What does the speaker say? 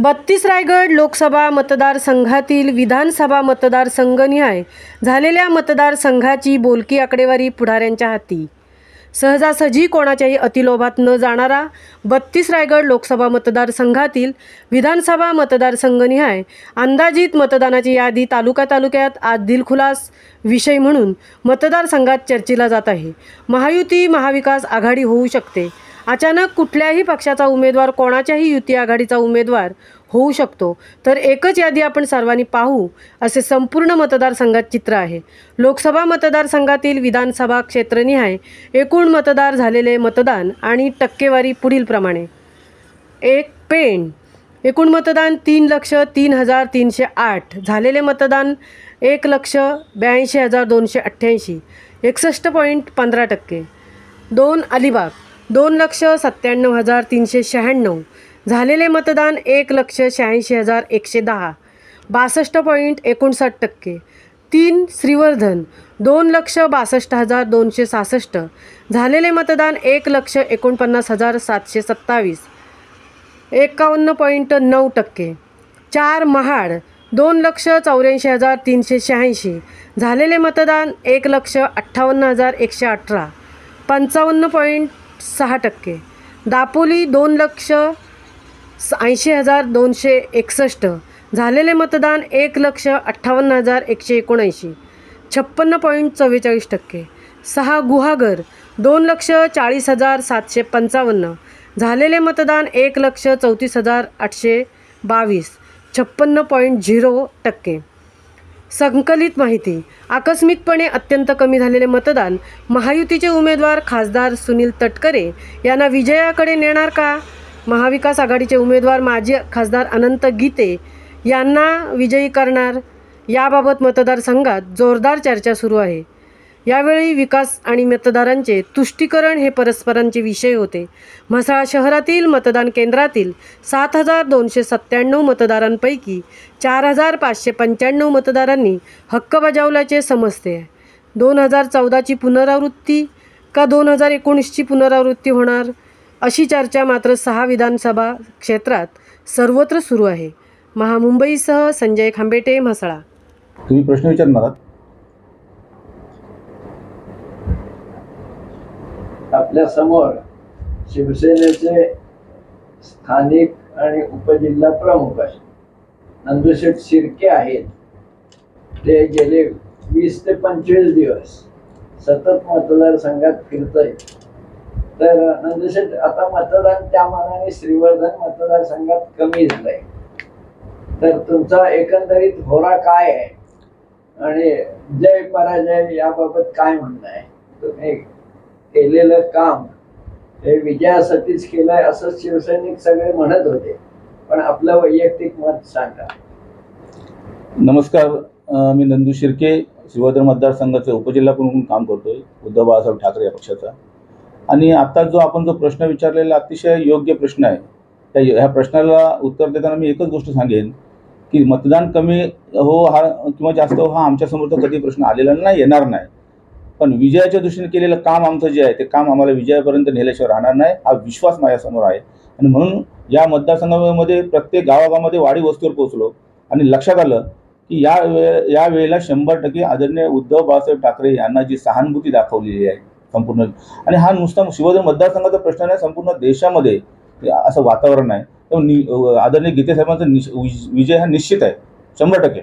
32 रायगड लोकसभा मतदारसंघातील विधानसभा मतदारसंघनिहाय झालेल्या मतदारसंघाची बोलकी आकडेवारी पुढाऱ्यांच्या हाती. सहजासहजी कोणाच्याही अतिलोभात न जाणारा 32 रायगड लोकसभा मतदारसंघातील विधानसभा मतदारसंघनिहाय अंदाजित मतदानाची यादी तालुक्यात आज दिलखुलास विषय म्हणून मतदारसंघात चर्चेला जात आहे. महायुती महाविकास आघाडी होऊ शकते. अचानक कुठल्याही पक्षाचा उमेदवार कोणाच्याही युती आघाडीचा उमेदवार होऊ शकतो. तर एकच यादी आपण सर्वांनी पाहू असे संपूर्ण मतदारसंघात चित्र आहे. लोकसभा मतदारसंघातील विधानसभा क्षेत्रनिहाय एकूण मतदार झालेले मतदान आणि टक्केवारी पुढीलप्रमाणे. 1 पेण एकूण मतदान 3,03,308 झालेले मतदान 1,82,288 61.15%. 2 अलिबाग 2,97,396 झालेले मतदान 1,86,110 62.59%. 3 श्रीवर्धन 2,62,266 झालेले मतदान 1,49,727 51.9%. 4 महाड 2,84,386 झालेले मतदान 1,58,118 55.6%. दापोली 2,80,261 झालेले मतदान 1,58,179 56.44%. 6 गुहागर 2,40,755 झालेले मतदान 1,34,822 56.0%. संकलित माहिती. आकस्मिकपणे अत्यंत कमी झालेले मतदान महायुतीचे उमेदवार खासदार सुनील तटकरे यांना विजयाकडे नेणार का? महाविकास आघाडीचे उमेदवार माजी खासदार अनंत गीते यांना विजयी करणार? याबाबत मतदारसंघात जोरदार चर्चा सुरू आहे. यावेळी विकास आणि मतदारांचे तुष्टीकरण हे परस्परांचे विषय होते. म्हसळा शहरातील मतदान केंद्रातील 7,297 मतदारांपैकी 4,595 मतदारांनी हक्क बजावल्याचे समजते. 2014ची पुनरावृत्ती का 2019ची पुनरावृत्ती होणार अशी चर्चा मात्र 6 विधानसभा क्षेत्रात सर्वत्र सुरू आहे. महामुंबईसह संजय खांबेटे, म्हसळा. तुम्ही प्रश्न विचारणार आहात? आपल्या समोर शिवसेनेचे स्थानिक आणि उपजिल्हा प्रमुख नंदुशेठ शिर्के आहेत. ते गेले 20 ते 25 दिवस सतत मतदारसंघात फिरत आहेत. तर नंदुशेठ, आता मतदान त्या मानाने श्रीवर्धन मतदारसंघात कमी झालंय, तर तुमचा एकंदरीत होरा काय आहे आणि जय पराजय याबाबत काय म्हणणं आहे? तुम्ही केलेलं काम हे विजयासाठीच केलंय असं शिवसैनिक सगळे म्हणत होते, पण आपलं वैयक्तिक मत सांगा. नमस्कार, मी नंदू शिर्के, श्रीवर्धन मतदारसंघाचे उपजिल्हा प्रमुख म्हणून काम करतोय उद्धव बाळासाहेब ठाकरे या पक्षाचा. आणि आता जो प्रश्न विचारलेला अतिशय योग्य प्रश्न आहे. ह्या प्रश्नाला उत्तर देताना मी एकच गोष्ट सांगेन की मतदान कमी हो हा किंवा जास्त हो हा आमच्यासमोर तर कधी प्रश्न आलेला नाही, येणार नाही. पण विजयाच्या दृष्टीने केलेलं काम आमचं जे आहे ते काम आम्हाला विजयापर्यंत नेल्याशिवाय राहणार नाही हा विश्वास माझ्यासमोर आहे. आणि म्हणून या मतदारसंघामध्ये प्रत्येक गावागावामध्ये वाडी वस्तीवर पोहोचलो आणि लक्षात आलं की या वेळेला 100% आदरणीय उद्धव बाळासाहेब ठाकरे यांना जी सहानुभूती दाखवलेली आहे संपूर्ण, आणि हा नुसता शिवसेना मतदारसंघाचा प्रश्न नाही, संपूर्ण देशामध्ये असं वातावरण आहे. तर आदरणीय गीते साहेबांचा विजय हा निश्चित आहे 100%.